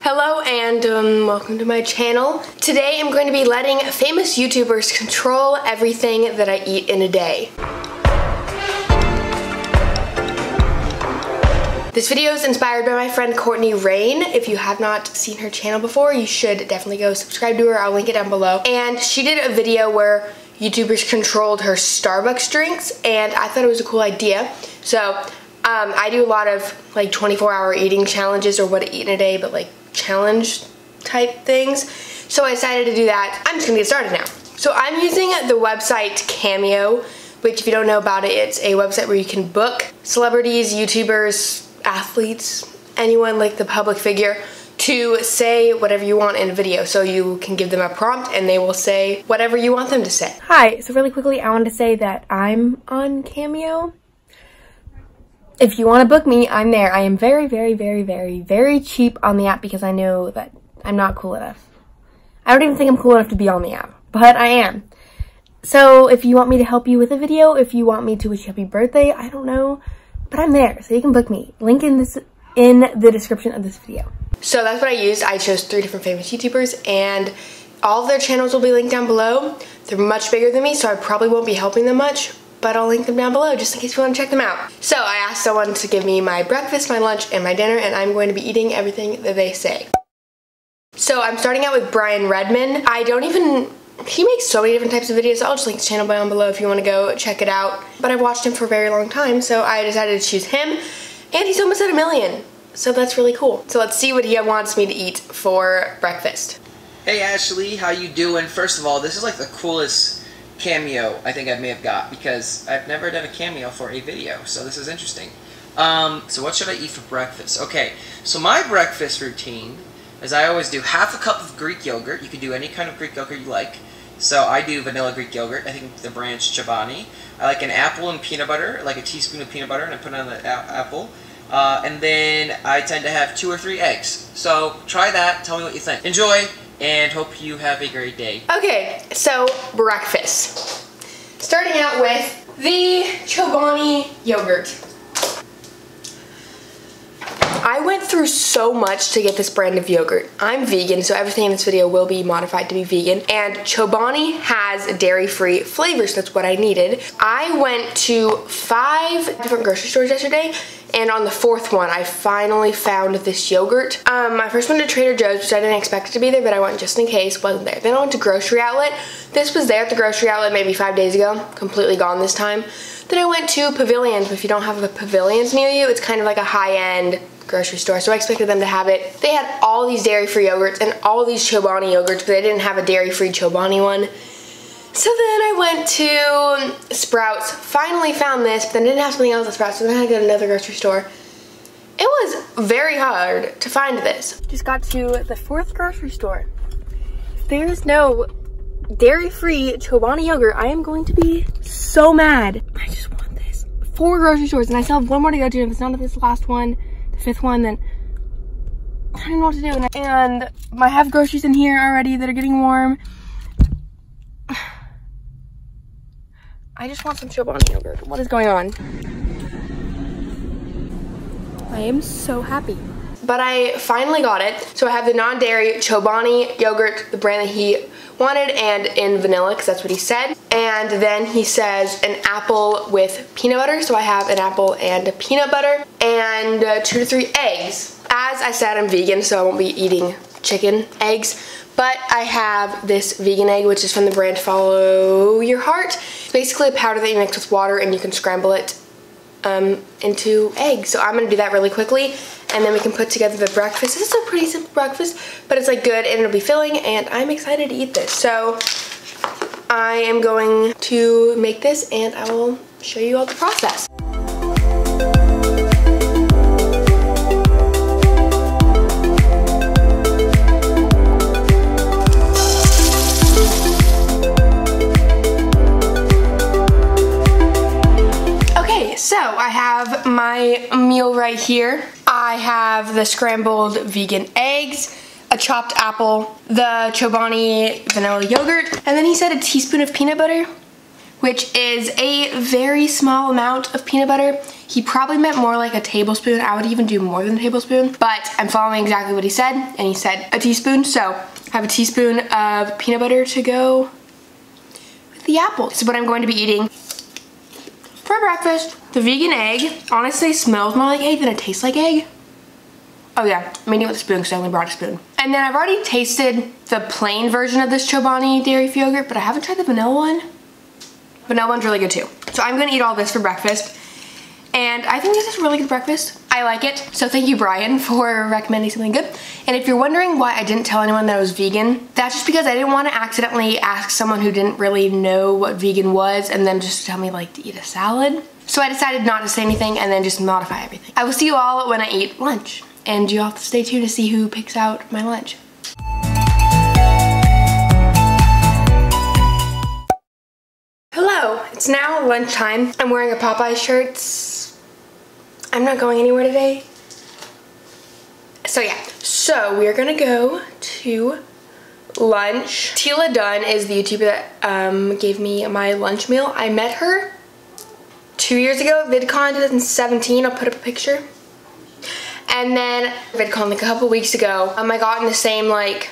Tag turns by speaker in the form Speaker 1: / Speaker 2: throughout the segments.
Speaker 1: Hello and welcome to my channel. Today I'm going to be letting famous YouTubers control everything that I eat in a day. This video is inspired by my friend Courtney Rain. If you have not seen her channel before, you should definitely go subscribe to her. I'll link it down below. And she did a video where YouTubers controlled her Starbucks drinks, and I thought it was a cool idea. So I do a lot of like 24-hour eating challenges, or what to eat in a day, but like challenge type things. So I decided to do that. I'm just gonna get started now. So I'm using the website Cameo, which if you don't know about it, it's a website where you can book celebrities, YouTubers, athletes, anyone like the public figure to say whatever you want in a video. So you can give them a prompt and they will say whatever you want them to say. Hi, so really quickly I wanted to say that I'm on Cameo. If you want to book me, I'm there. I am very, very, very, very, very cheap on the app because I know that I'm not cool enough. I don't even think I'm cool enough to be on the app, but I am. So if you want me to help you with a video, if you want me to wish you happy birthday, I don't know, but I'm there, so you can book me. Link in the description of this video. So that's what I used. I chose 3 different famous YouTubers, and all of their channels will be linked down below. They're much bigger than me, so I probably won't be helping them much, but I'll link them down below just in case you want to check them out. So I asked someone to give me my breakfast, my lunch, and my dinner, and I'm going to be eating everything that they say. So I'm starting out with Brian Redman. He makes so many different types of videos. I'll just link his channel down below if you want to go check it out. But I've watched him for a very long time, so I decided to choose him. And he's almost at 1 million, so that's really cool. So let's see what he wants me to eat for breakfast.
Speaker 2: Hey Ashley, how you doing? First of all, this is like the coolest cameo I think I may have got, because I've never done a cameo for a video, so this is interesting. So what should I eat for breakfast? Okay, so my breakfast routine, as I always do, half a cup of Greek yogurt. You can do any kind of Greek yogurt you like. So I do vanilla Greek yogurt. I think the brand Chobani. I like an apple and peanut butter, like a teaspoon of peanut butter, and I put it on the apple. And then I tend to have 2 or 3 eggs. So try that. Tell me what you think. Enjoy, and hope you have a great day. Okay, so breakfast. Starting out with the Chobani yogurt. I went through so much to get this brand of yogurt. I'm vegan, so everything in this video will be modified to be vegan. And Chobani has dairy-free flavors. That's what I needed. I went to 5 different grocery stores yesterday, and on the 4th one, I finally found this yogurt. I first went to Trader Joe's, which I didn't expect it to be there, but I went just in case. Wasn't there. Then I went to Grocery Outlet. This was there at the Grocery Outlet maybe 5 days ago. Completely gone this time. Then I went to Pavilions. If you don't have a Pavilions near you, it's kind of like a high-end grocery store, so I expected them to have it. They had all these dairy-free yogurts and all these Chobani yogurts, but they didn't have a dairy-free Chobani one. So then I went to Sprouts, finally found this, but then didn't have something else at Sprouts, so then I had to go to another grocery store. It was very hard to find this. Just got to the 4th grocery store. If there's no dairy-free Chobani yogurt, I am going to be so mad. I just want this. 4 grocery stores, and I still have 1 more to go to. If it's not this last one, the 5th one, then I don't know what to do. And I have groceries in here already that are getting warm. I just want some Chobani yogurt. What is going on? I am so happy. But I finally got it. So I have the non-dairy Chobani yogurt, the brand that he wanted, and in vanilla, because that's what he said. And then he says an apple with peanut butter. So I have an apple and a peanut butter, and 2 to 3 eggs. As I said, I'm vegan, so I won't be eating chicken eggs. But I have this vegan egg, which is from the brand Follow Your Heart. It's basically a powder that you mix with water, and you can scramble it into eggs. So I'm gonna do that really quickly, and then we can put together the breakfast. This is a pretty simple breakfast, but it's like good and it'll be filling, and I'm excited to eat this. So I am going to make this, and I will show you all the process. So I have my meal right here. I have the scrambled vegan eggs, a chopped apple, the Chobani vanilla yogurt, and then he said a teaspoon of peanut butter, which is a very small amount of peanut butter. He probably meant more like a tablespoon. I would even do more than a tablespoon, but I'm following exactly what he said, and he said a teaspoon, so I have a teaspoon of peanut butter to go with the apple. This is what I'm going to be eating for breakfast. The vegan egg honestly smells more like egg than it tastes like egg. Oh yeah, I'm eating it with a spoon because I only brought a spoon. And then I've already tasted the plain version of this Chobani dairy-free yogurt, but I haven't tried the vanilla one. Vanilla one's really good too. So I'm gonna eat all this for breakfast. And I think this is a really good breakfast. I like it. So thank you, Brian, for recommending something good. And if you're wondering why I didn't tell anyone that I was vegan, that's just because I didn't want to accidentally ask someone who didn't really know what vegan was and then just tell me like to eat a salad. So I decided not to say anything and then just modify everything. I will see you all when I eat lunch. And you all have to stay tuned to see who picks out my lunch. Hello, it's now lunchtime. I'm wearing a Popeye shirt. I'm not going anywhere today. So yeah, so we're gonna go to lunch. Tila Dunn is the YouTuber that gave me my lunch meal. I met her 2 years ago, VidCon 2017. I'll put up a picture. And then VidCon like a couple weeks ago, I got in the same like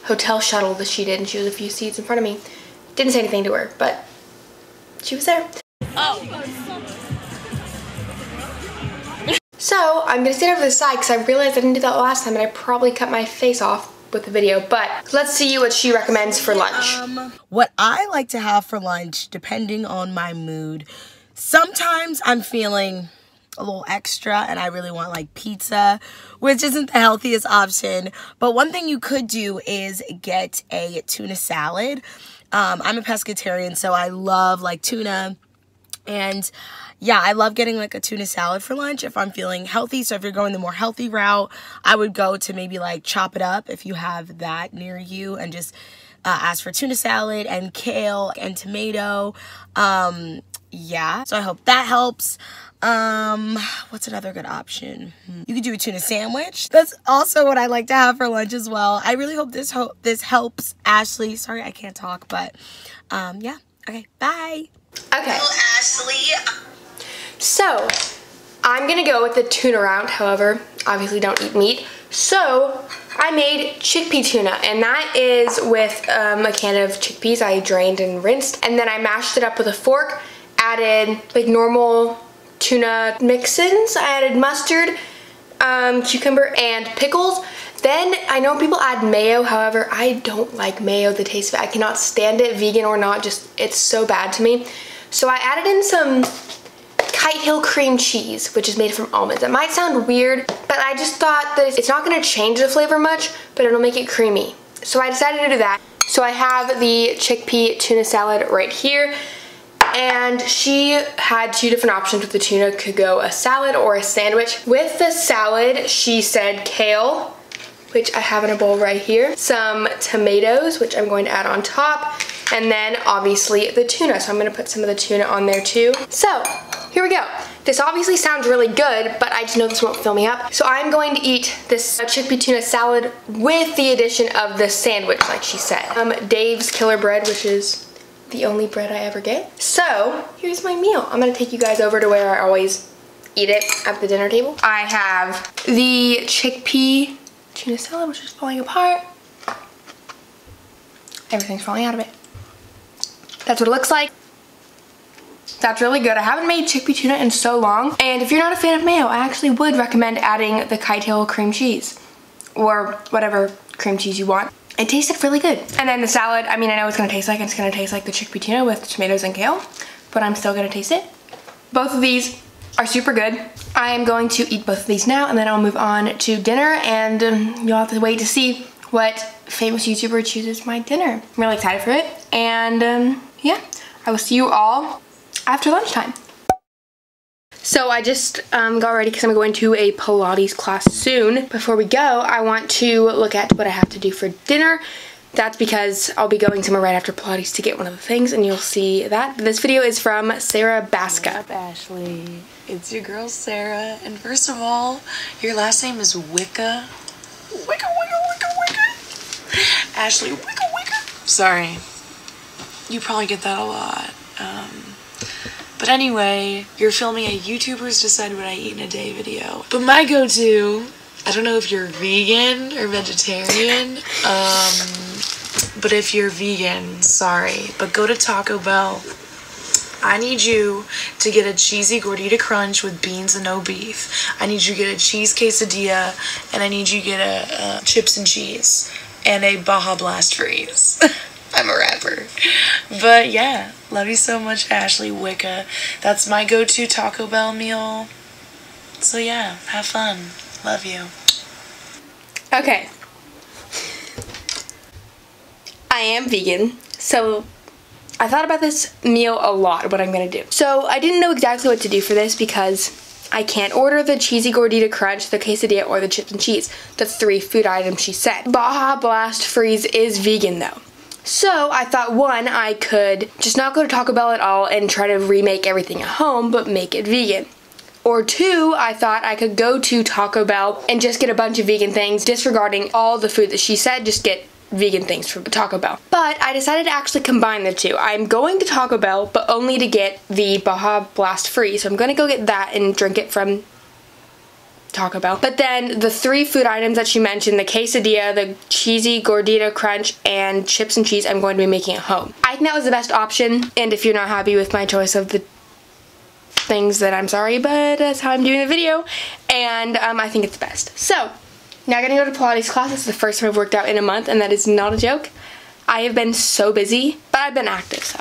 Speaker 2: hotel shuttle that she did, and she was a few seats in front of me. Didn't say anything to her, but she was there. Oh. So I'm gonna stand over the side because I realized I didn't do that last time and I probably cut my face off with the video, but let's see what she recommends for lunch.
Speaker 3: What I like to have for lunch, depending on my mood, sometimes I'm feeling a little extra and I really want like pizza, which isn't the healthiest option, but one thing you could do is get a tuna salad. I'm a pescatarian, so I love like tuna, and yeah, I love getting like a tuna salad for lunch if I'm feeling healthy. So if you're going the more healthy route, I would go to maybe like Chop It Up if you have that near you, and just ask for tuna salad and kale and tomato. Yeah, so I hope that helps. What's another good option? You could do a tuna sandwich. That's also what I like to have for lunch as well. I really hope this helps Ashley. Sorry, I can't talk, but yeah. Okay, bye.
Speaker 2: Okay.
Speaker 3: Hello, Ashley.
Speaker 2: So I'm gonna go with the tuna route. However, obviously don't eat meat. So I made chickpea tuna, and that is with a can of chickpeas I drained and rinsed, and then I mashed it up with a fork, added like normal tuna mix-ins. I added mustard, cucumber, and pickles. Then I know people add mayo, however, I don't like mayo, the taste of it. I cannot stand it, vegan or not, just it's so bad to me. So I added in some Kite Hill cream cheese, which is made from almonds. It might sound weird, but I just thought that it's not gonna change the flavor much, but it'll make it creamy. So I decided to do that. So I have the chickpea tuna salad right here. And she had two different options with the tuna. Could go a salad or a sandwich. With the salad, she said kale, which I have in a bowl right here, some tomatoes, which I'm going to add on top, and then obviously the tuna. So I'm gonna put some of the tuna on there too. So here we go. This obviously sounds really good, but I just know this won't fill me up. So I'm going to eat this chickpea tuna salad with the addition of the sandwich, like she said. Dave's Killer Bread, which is the only bread I ever get. So here's my meal. I'm gonna take you guys over to where I always eat it at the dinner table. I have the chickpea tuna salad, which is falling apart. Everything's falling out of it. That's what it looks like. That's really good. I haven't made chickpea tuna in so long. And if you're not a fan of mayo, I actually would recommend adding the Kite Hill cream cheese, or whatever cream cheese you want. It tasted really good. And then the salad, I mean, I know it's gonna taste like the chickpea tuna with tomatoes and kale, but I'm still gonna taste it. Both of these are super good. I am going to eat both of these now, and then I'll move on to dinner, and you'll have to wait to see what famous YouTuber chooses my dinner. I'm really excited for it, and yeah, I will see you all after lunchtime. So I just got ready because I'm going to a Pilates class soon. Before we go, I want to look at what I have to do for dinner. That's because I'll be going somewhere right after Pilates to get one of the things, and you'll see that. This video is from Sarah Baska.
Speaker 4: What's up, Ashley? It's your girl, Sarah. And first of all, your last name is Wicka. Wicka, wicka, wicka, wicka. Ashley, wicka, wicka. Sorry. You probably get that a lot. But anyway, you're filming a YouTubers Decide What I Eat in a Day video. But my go-to, I don't know if you're vegan or vegetarian, but if you're vegan, sorry, but go to Taco Bell. I need you to get a cheesy gordita crunch with beans and no beef. I need you to get a cheese quesadilla, and I need you to get a chips and cheese and a Baja Blast freeze. I'm a rapper. But yeah, love you so much, Ashley Wicka. That's my go-to Taco Bell meal. So yeah, have fun. Love you.
Speaker 2: Okay. I am vegan, so I thought about this meal a lot, what I'm gonna do. So I didn't know exactly what to do for this because I can't order the cheesy gordita crunch, the quesadilla, or the chips and cheese, the 3 food items she said. Baja Blast freeze is vegan though. So I thought, one, I could just not go to Taco Bell at all and try to remake everything at home, but make it vegan. Or 2, I thought I could go to Taco Bell and just get a bunch of vegan things, disregarding all the food that she said, just get vegan things from Taco Bell. But I decided to actually combine the two. I'm going to Taco Bell, but only to get the Baja Blast freeze. So I'm gonna go get that and drink it from Taco Bell. But then the 3 food items that she mentioned, the quesadilla, the cheesy gordita crunch, and chips and cheese, I'm going to be making at home. I think that was the best option, and if you're not happy with my choice of the things, then I'm sorry, but that's how I'm doing the video, and I think it's best. So now I'm gonna go to Pilates class. It's the first time I've worked out in a month, and that is not a joke. I have been so busy, but I've been active, so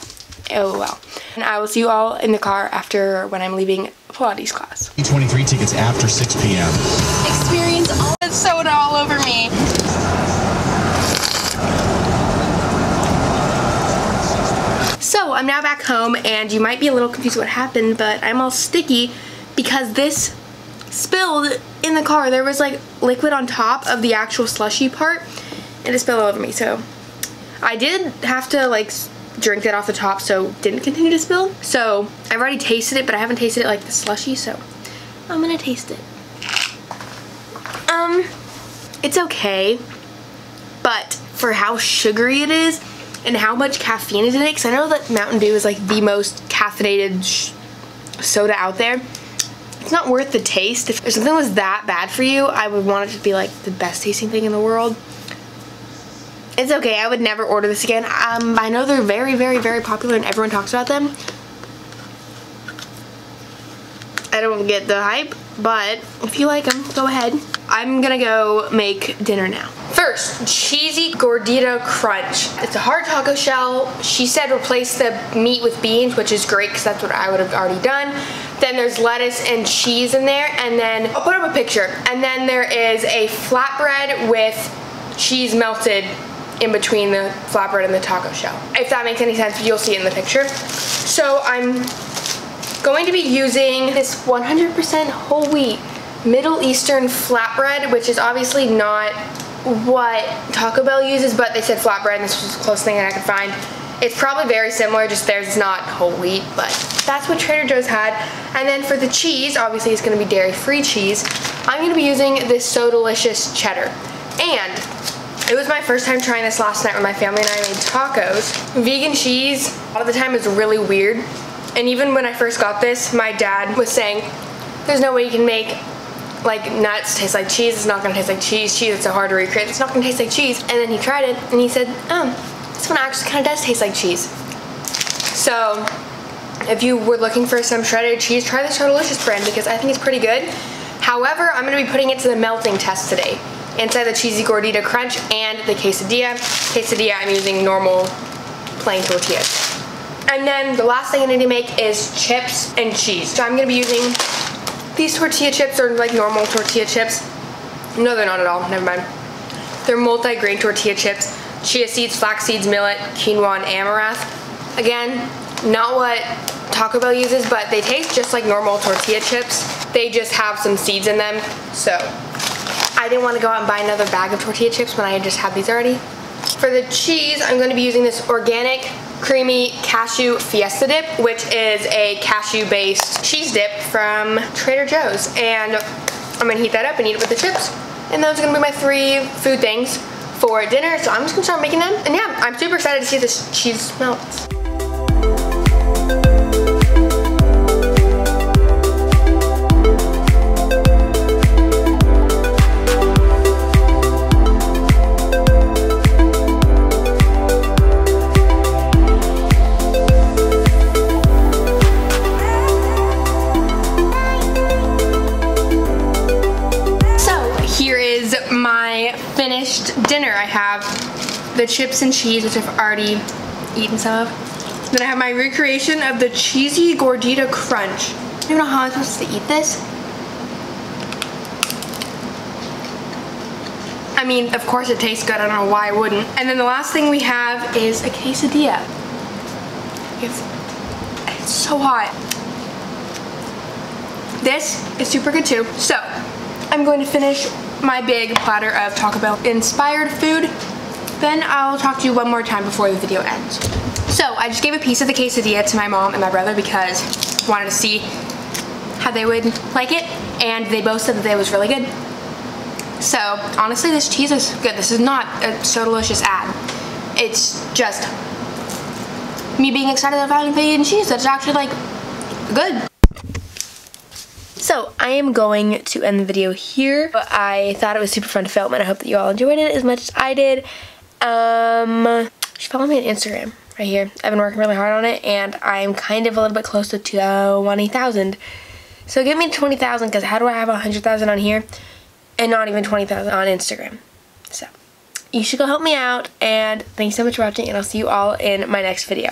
Speaker 2: oh well. And I will see you all in the car after when I'm leaving Pilates class.
Speaker 5: 23 tickets after 6 p.m.
Speaker 2: Experience all the soda all over me. So I'm now back home, and you might be a little confused what happened, but I'm all sticky because this spilled in the car. There was like liquid on top of the actual slushy part, and it spilled all over me. So I did have to like drink that off the top so it didn't continue to spill. So I've already tasted it, but I haven't tasted it like the slushy, so I'm gonna taste it. It's okay, but for how sugary it is and how much caffeine is in it, because I know that Mountain Dew is like the most caffeinated soda out there, it's not worth the taste. If something was that bad for you, I would want it to be like the best tasting thing in the world. It's okay, I would never order this again. I know they're very, very, very popular and everyone talks about them. I don't get the hype, but if you like them, go ahead. I'm gonna go make dinner now. First, cheesy gordita crunch. It's a hard taco shell. She said replace the meat with beans, which is great because that's what I would have already done. Then there's lettuce and cheese in there, and then I'll put up a picture. And then there is a flatbread with cheese melted in between the flatbread and the taco shell. If that makes any sense, you'll see it in the picture. So I'm going to be using this 100% whole wheat Middle Eastern flatbread, which is obviously not what Taco Bell uses, but they said flatbread and this was the closest thing that I could find. It's probably very similar, just theirs is not whole wheat, but that's what Trader Joe's had. And then for the cheese, obviously it's gonna be dairy-free cheese. I'm gonna be using this So Delicious cheddar. And it was my first time trying this last night when my family and I made tacos. Vegan cheese, a lot of the time, is really weird. And even when I first got this, my dad was saying, there's no way you can make like nuts taste like cheese. It's not gonna taste like cheese. Cheese, it's so hard to recreate. It's not gonna taste like cheese. And then he tried it and he said, this one actually kind of does taste like cheese. So if you were looking for some shredded cheese, try the So Delicious brand because I think it's pretty good. However, I'm gonna be putting it to the melting test today. Inside the cheesy gordita crunch and the quesadilla. Quesadilla, I'm using normal plain tortillas. And then the last thing I need to make is chips and cheese. So I'm gonna be using these tortilla chips, or like normal tortilla chips. No, they're not at all, never mind. They're multi-grain tortilla chips. Chia seeds, flax seeds, millet, quinoa, and amaranth. Again, not what Taco Bell uses, but they taste just like normal tortilla chips. They just have some seeds in them, so I didn't want to go out and buy another bag of tortilla chips when I just had these already. For the cheese, I'm going to be using this organic creamy cashew fiesta dip, which is a cashew-based cheese dip from Trader Joe's. And I'm going to heat that up and eat it with the chips. And those are going to be my 3 food things for dinner. So I'm just going to start making them. And yeah, I'm super excited to see this cheese melt. finished dinner. I have the chips and cheese, which I've already eaten some of. Then I have my recreation of the cheesy gordita crunch. I don't even know how I'm supposed to eat this. I mean, of course it tastes good. I don't know why I wouldn't. And then the last thing we have is a quesadilla. It's so hot. This is super good too. So, I'm going to finish my big platter of Taco Bell inspired food. Then I'll talk to you one more time before the video ends. So, I just gave a piece of the quesadilla to my mom and my brother because I wanted to see how they would like it. And they both said that it was really good. So, honestly, this cheese is good. This is not a so delicious ad. It's just me being excited about vegan cheese that's actually, like, good. So, I am going to end the video here. I thought it was super fun to film, and I hope that you all enjoyed it as much as I did. You should follow me on Instagram, right here. I've been working really hard on it, and I'm kind of a little bit close to 20,000. So, get me to 20,000, because how do I have 100,000 on here? And not even 20,000 on Instagram. So, you should go help me out, and thanks so much for watching, and I'll see you all in my next video.